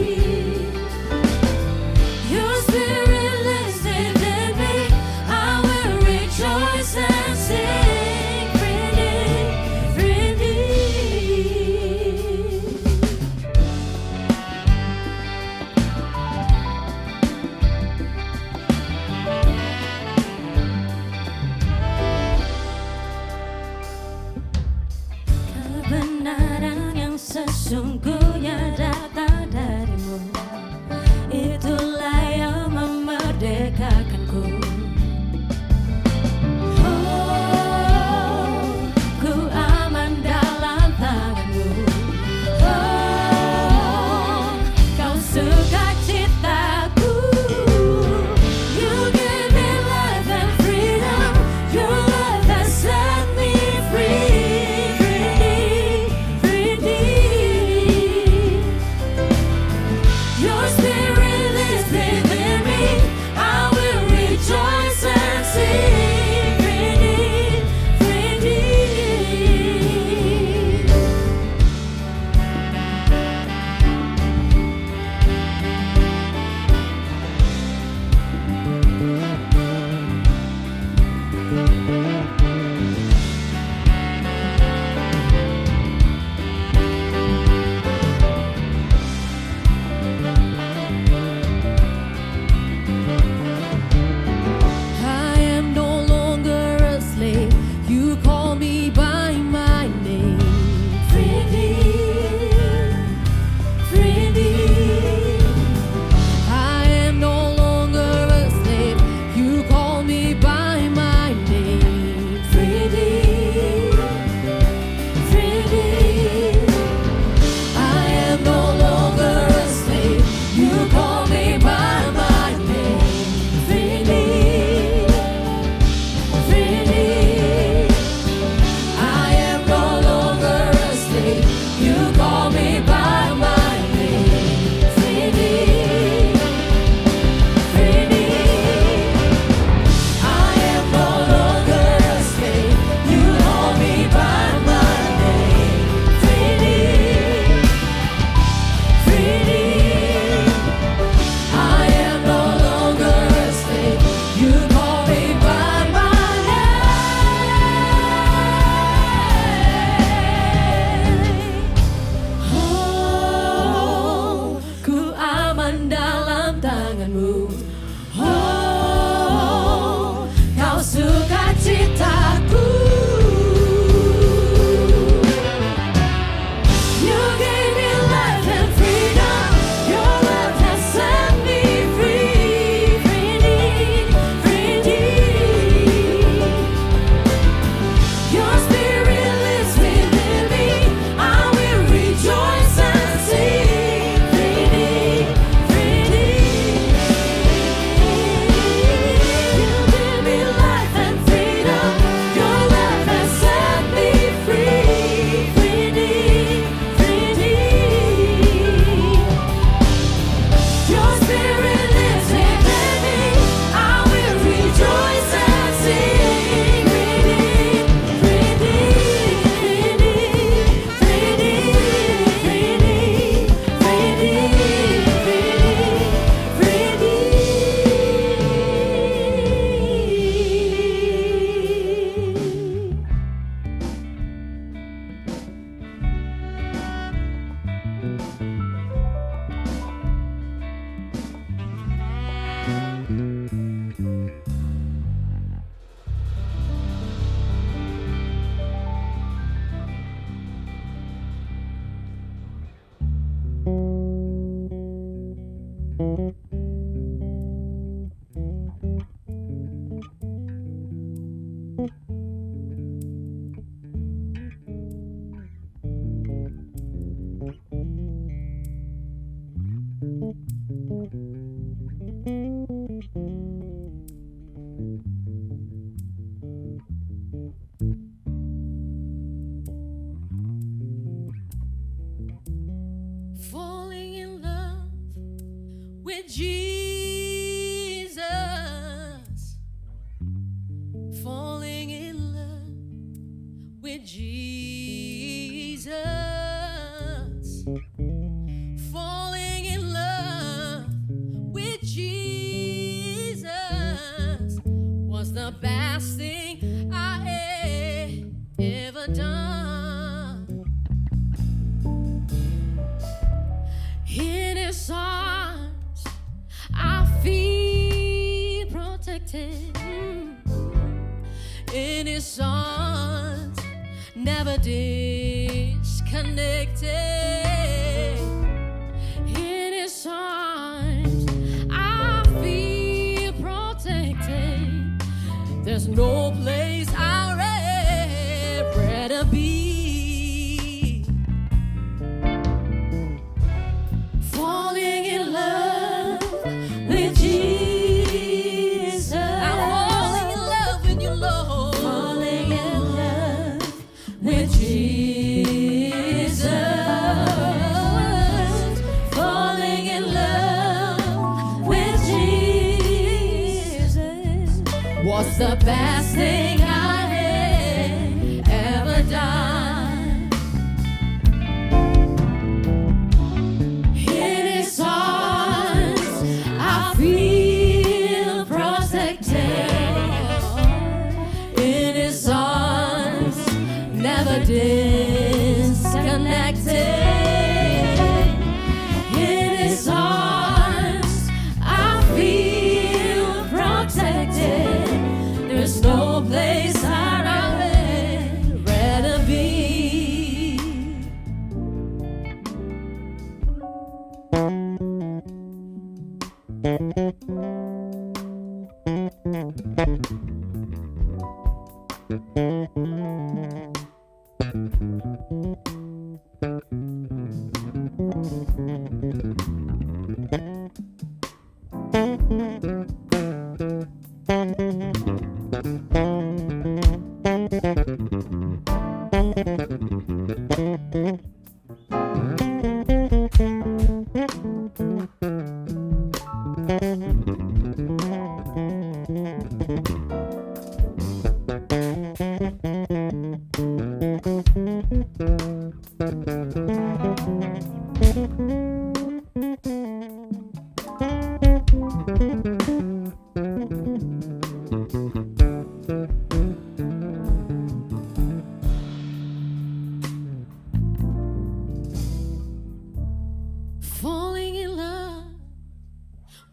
Speaker 4: the best thing I ever done. In His arms, I feel protected. In His arms, never disconnected. In His arms, I feel protected. There's no place I'd rather be. Falling in love with Jesus. I'm falling in love with you, Lord. Falling in love with Jesus. Falling in love with Jesus was the best thing I had ever done. In His arms, I feel protected. In His arms, never disconnected. In His arms, I feel protected. There's no place I'd rather be. Falling in love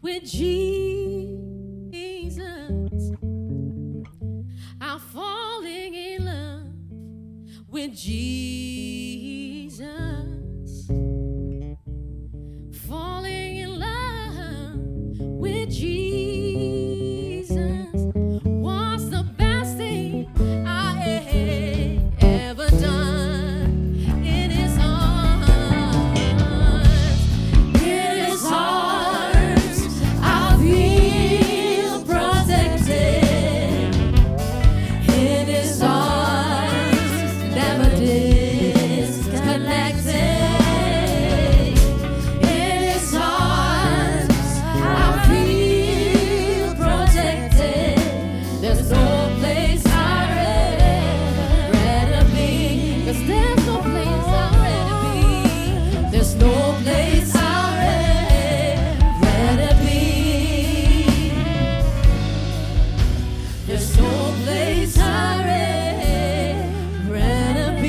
Speaker 4: with Jesus. I'm falling in love with Jesus. Falling in love with Jesus was the best thing I ever done. In His arms, in His arms, I feel protected. In His arms, never disconnected. In His arms, I feel protected. There's no place I'd rather be. 'Cause there's no place I'd rather be. There's no place I'd rather be. There's no place I'd rather be.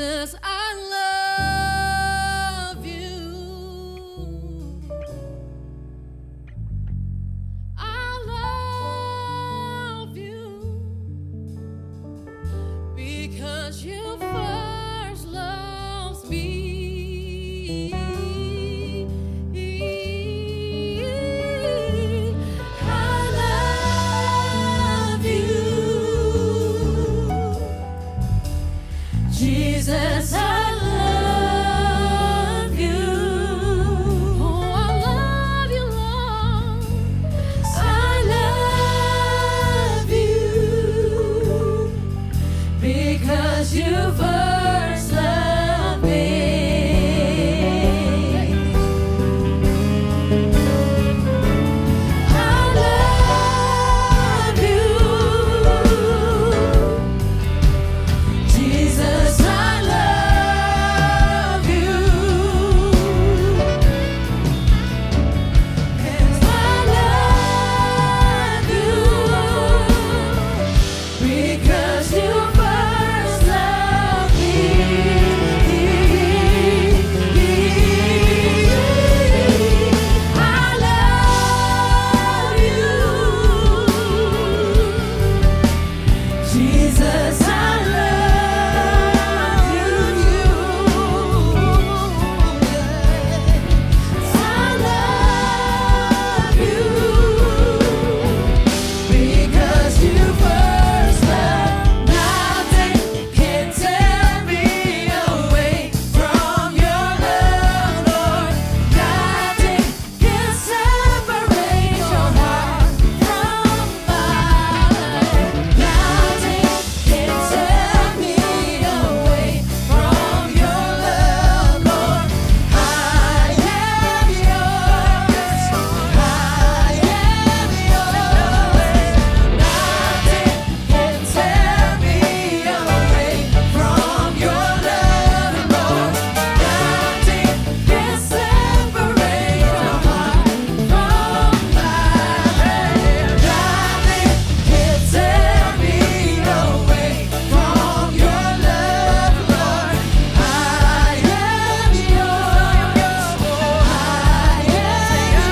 Speaker 4: Jesus, I love you. I love you because you first loved me. I love you. Jesus, I love you. Oh, I love you, Lord. I love you because you first loved me. I love you. Jesus, I love you. And I love you because you first loved me. I love you. Jesus, I love you. I love you because you first loved. Nothing can tear me away from your love, Lord. Nothing can separate your heart from mine. Nothing can tear me away from your love, Lord. I am yours. I am yours. Nothing can tear me away from your love, Lord. Nothing can separate your heart from mine. Nothing can tear me away from your love, Lord. I am yours. I am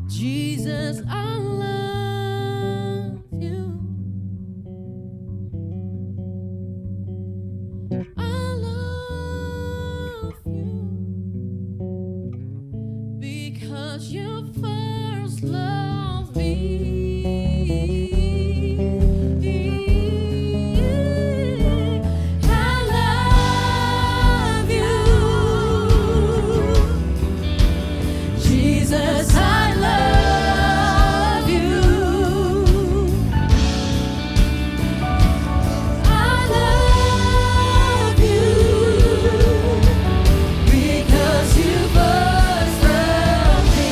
Speaker 4: Jesus, I love you. I love you because you first loved me. I love you. Jesus, I love you. I love you because you first loved me.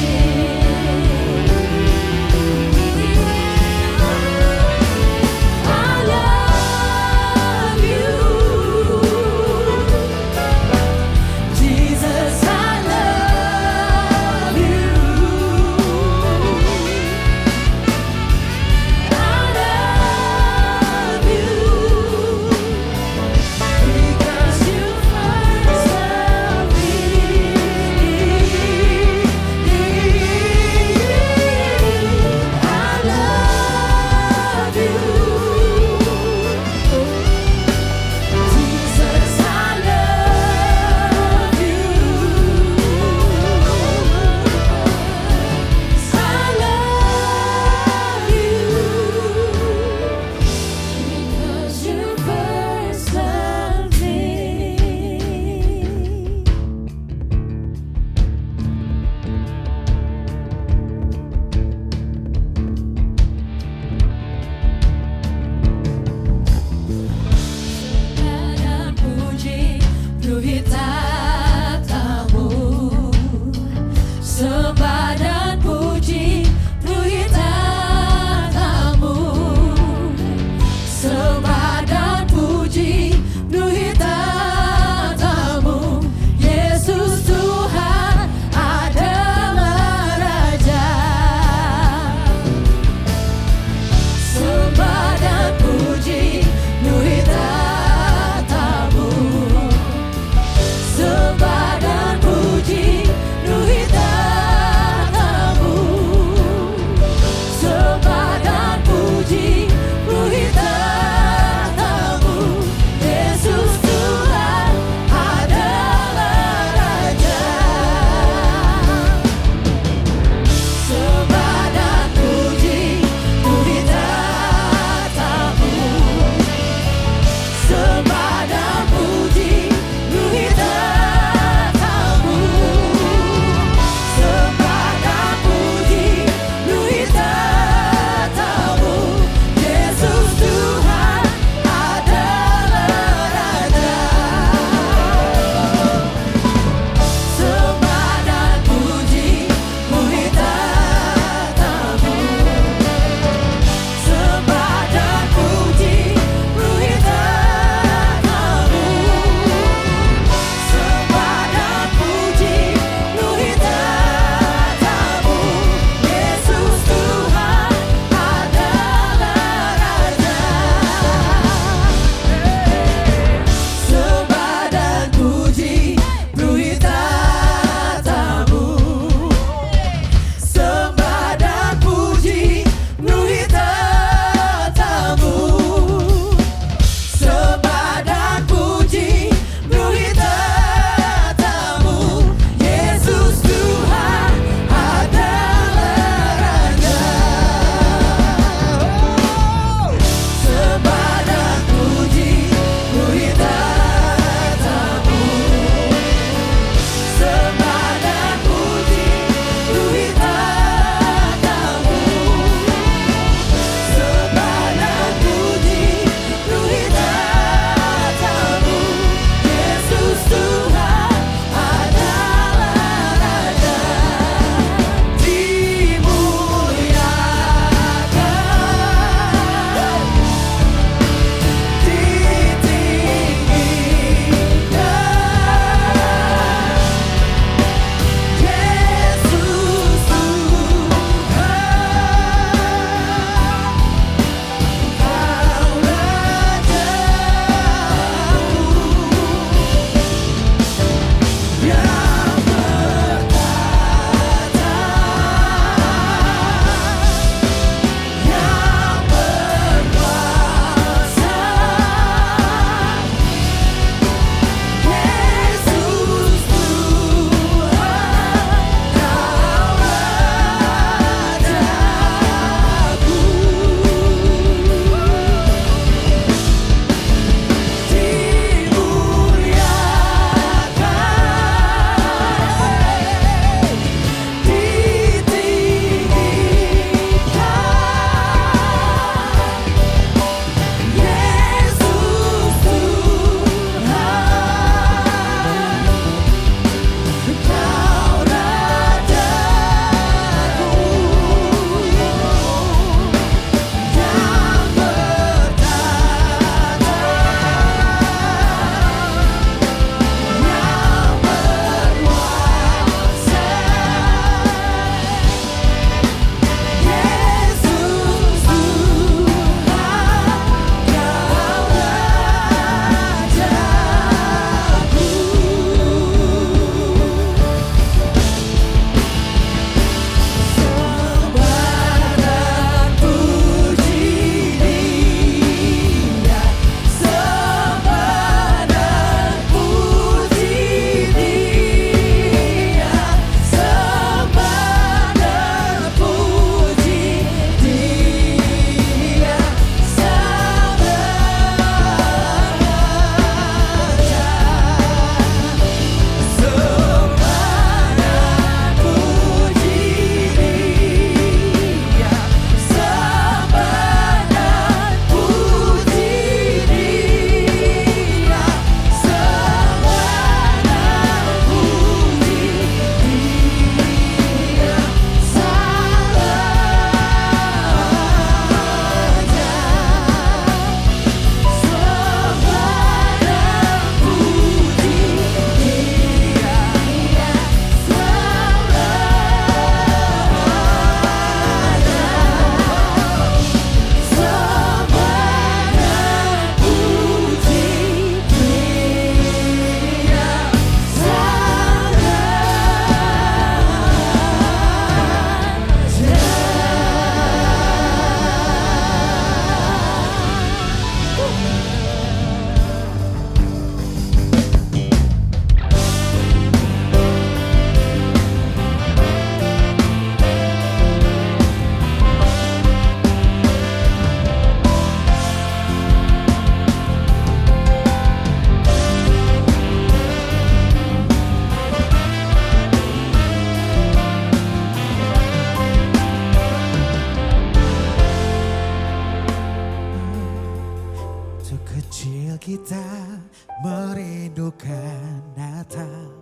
Speaker 6: kita merindukan Natal,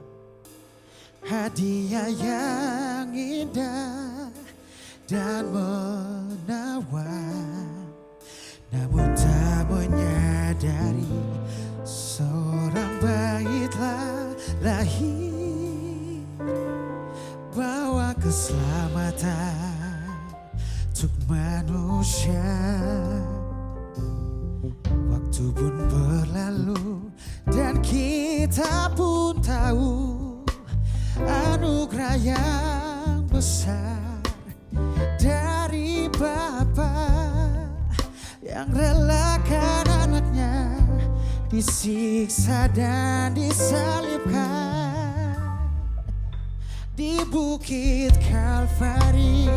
Speaker 6: hadiah yang indah dan menawan, namun tak menyadari seorang bayi telah lahir, bawa keselamatan untuk manusia. Waktu pun berlalu dan kita pun tahu anugerah yang besar dari Bapa yang relakan anaknya disiksa dan disalibkan di Bukit Kalvari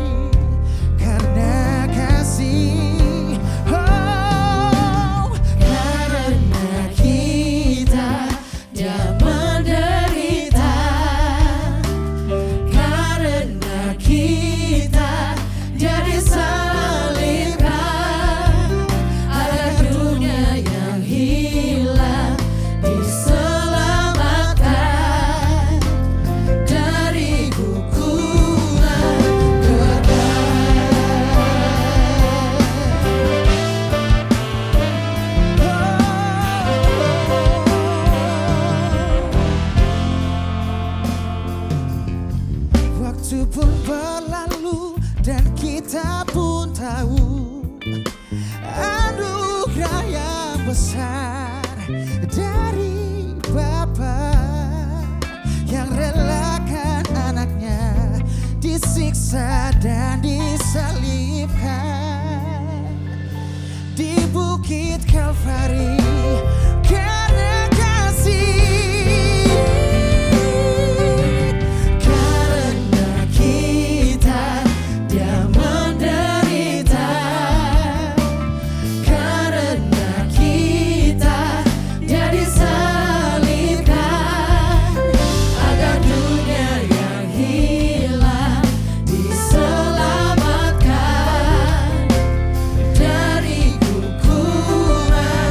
Speaker 6: karena kasih. Oh, karena kita dia menderita, karena kita dia disalibkan, agar dunia yang hilang diselamatkan dari hukuman kekal. Waktu pun berlalu dan kita pun tahu anugerah yang besar dari Bapa yang relakan anaknya disiksa dan disalibkan di Bukit Kalvari karena kasih. Karena kita dia menderita, karena kita dia disalibkan, agar dunia yang hilang diselamatkan dari hukuman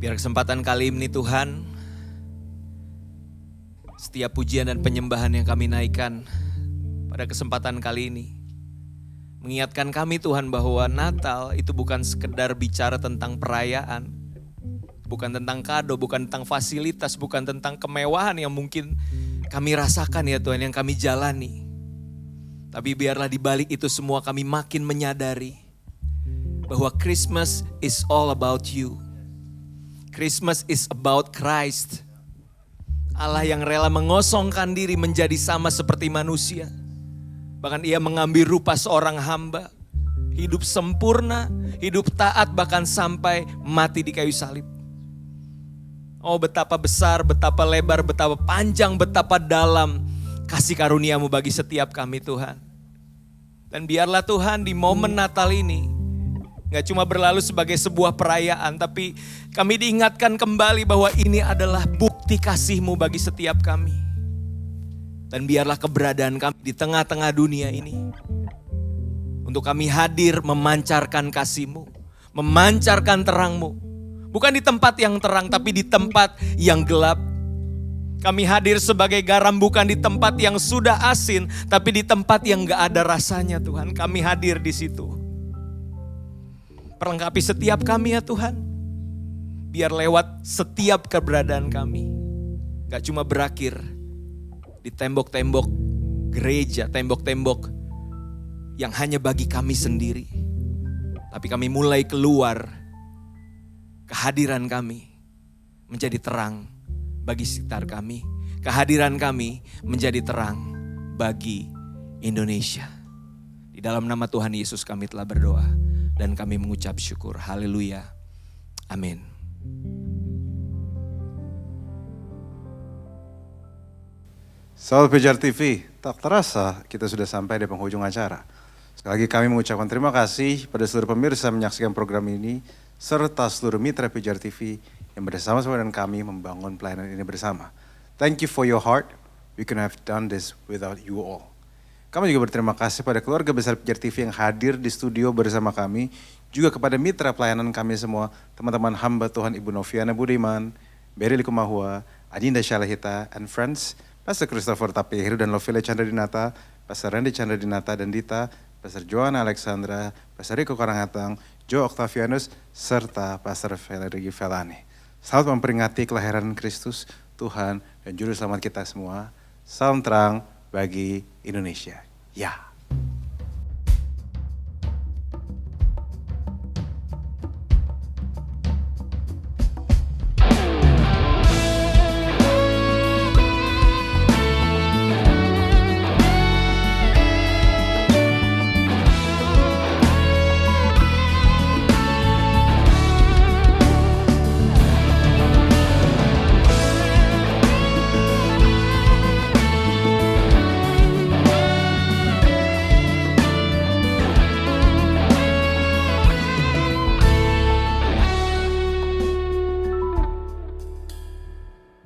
Speaker 7: Biar kesempatan kali ini Tuhan, setiap pujian dan penyembahan yang kami naikkan pada kesempatan kali ini mengingatkan kami Tuhan bahwa Natal itu bukan sekedar bicara tentang perayaan, bukan tentang kado, bukan tentang fasilitas, bukan tentang kemewahan yang mungkin kami rasakan ya Tuhan, yang kami jalani. Tapi biarlah di balik itu semua kami makin menyadari bahwa Christmas is all about you. Christmas is about Christ. Allah yang rela mengosongkan diri menjadi sama seperti manusia. Bahkan ia mengambil rupa seorang hamba. Hidup sempurna, hidup taat, bahkan sampai mati di kayu salib. Oh betapa besar, betapa lebar, betapa panjang, betapa dalam kasih karunia-Mu bagi setiap kami Tuhan. Dan biarlah Tuhan di momen Natal ini gak cuma berlalu sebagai sebuah perayaan, tapi kami diingatkan kembali bahwa ini adalah bukti kasih-Mu bagi setiap kami. Dan biarlah keberadaan kami di tengah-tengah dunia ini, untuk kami hadir memancarkan kasih-Mu, memancarkan terang-Mu. Bukan di tempat yang terang, tapi di tempat yang gelap. Kami hadir sebagai garam bukan di tempat yang sudah asin, tapi di tempat yang gak ada rasanya Tuhan. Kami hadir di situ. Perlengkapi setiap kami ya Tuhan. Biar lewat setiap keberadaan kami gak cuma berakhir di tembok-tembok gereja, tembok-tembok yang hanya bagi kami sendiri. Tapi kami mulai keluar, kehadiran kami menjadi terang bagi sekitar kami. Kehadiran kami menjadi terang bagi Indonesia. Di dalam nama Tuhan Yesus kami telah berdoa. Dan kami mengucap syukur. Haleluya. Amin.
Speaker 1: Sahabat Pijar TV, tak terasa kita sudah sampai di penghujung acara. Sekali lagi kami mengucapkan terima kasih pada seluruh pemirsa menyaksikan program ini, serta seluruh mitra Pijar TV yang bersama-sama dengan kami membangun pelayanan ini bersama. Thank you for your heart. We couldn't have done this without you all. Kami juga berterima kasih pada keluarga besar Pijar TV yang hadir di studio bersama kami. Juga kepada mitra pelayanan kami semua, teman-teman hamba Tuhan Ibu Noviana Budiman, Berry Likumahua, Adinda Syalahita, and friends, Pastor Christopher Tapihiru dan Lovile Chandra Dinata, Pastor Randy Chandra Dinata dan Dita, Pastor Joanna Alexandra, Pastor Rico Karanghatang, Joe Octavianus, serta Pastor Valerie Velani. Selamat memperingati kelahiran Kristus, Tuhan, dan Juru Selamat kita semua. Salam terang bagi Indonesia. Ya.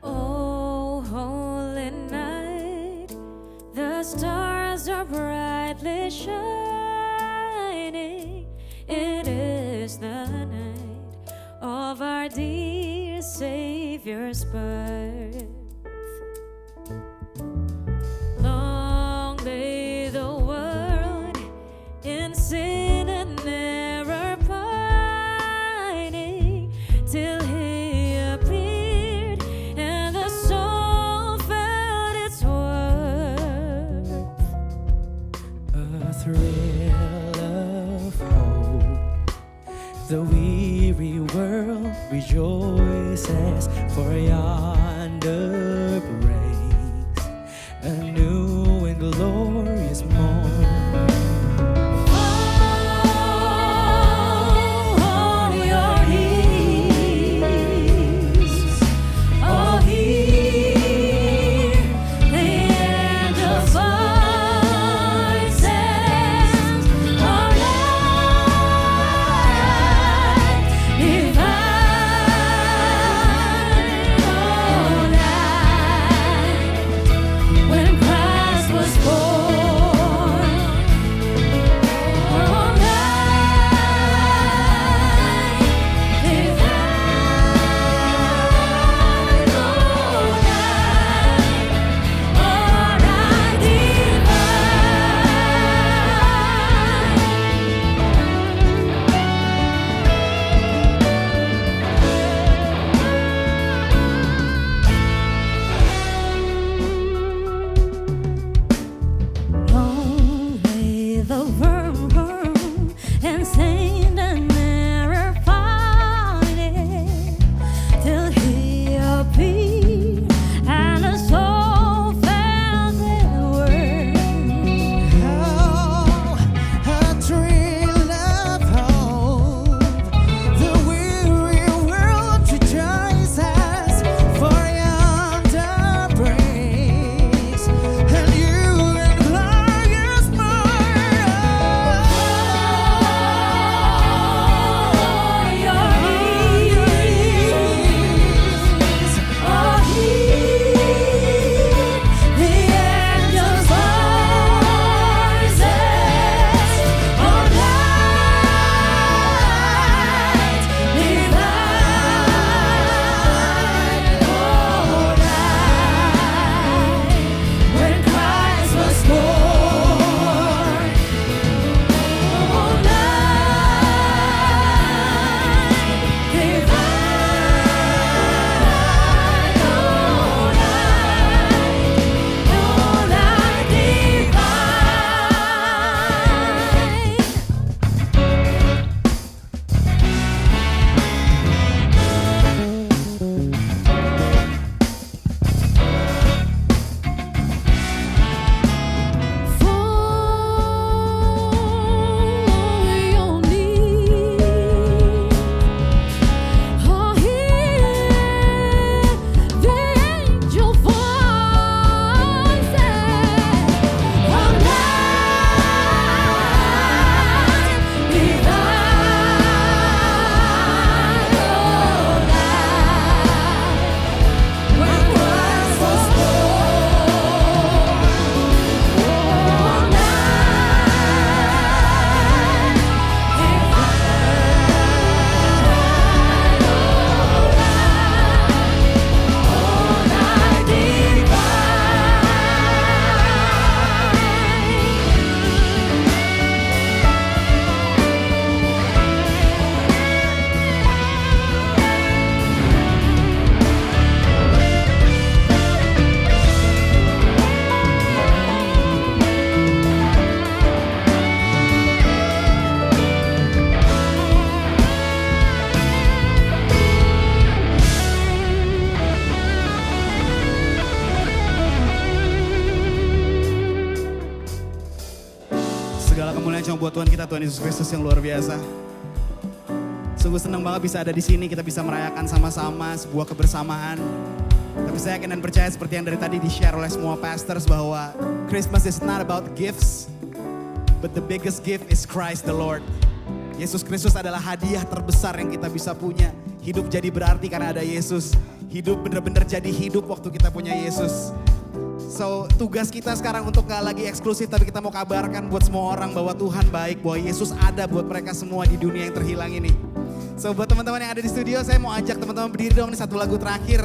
Speaker 4: Oh, holy night, the stars are brightly shining. It is the night of our dear Savior's birth. Long lay the world in sin and error pining, till He appeared and the soul felt its worth.
Speaker 6: A thrill of hope, the weary world rejoices, for yonder breaks a new and glorious morn.
Speaker 4: On your knees, oh, hear the angels' voices, oh, light divine, oh, light.
Speaker 8: dong buat Tuhan kita, Tuhan Yesus Kristus yang luar biasa. Sungguh senang banget bisa ada di sini, kita bisa merayakan sama-sama sebuah kebersamaan. Tapi saya yakin dan percaya seperti yang dari tadi di-share oleh semua pastors bahwa Christmas is not about gifts, but the biggest gift is Christ the Lord. Yesus Kristus adalah hadiah terbesar yang kita bisa punya. Hidup jadi berarti karena ada Yesus. Hidup benar-benar jadi hidup waktu kita punya Yesus. So tugas kita sekarang untuk gak lagi eksklusif, tapi kita mau kabarkan buat semua orang bahwa Tuhan baik, bahwa Yesus ada buat mereka semua di dunia yang terhilang ini. So buat teman-teman yang ada di studio, saya mau ajak teman-teman berdiri dong, ini satu lagu terakhir.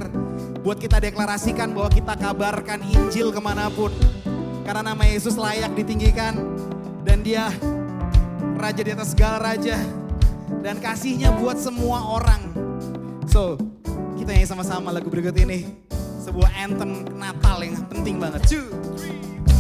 Speaker 8: Buat kita deklarasikan bahwa kita kabarkan Injil kemanapun. Karena nama Yesus layak ditinggikan. Dan dia Raja di atas segala raja. Dan kasihnya buat semua orang. So kita nyanyi sama-sama lagu berikut ini. Sebuah anthem Natal yang penting banget. 2, 3.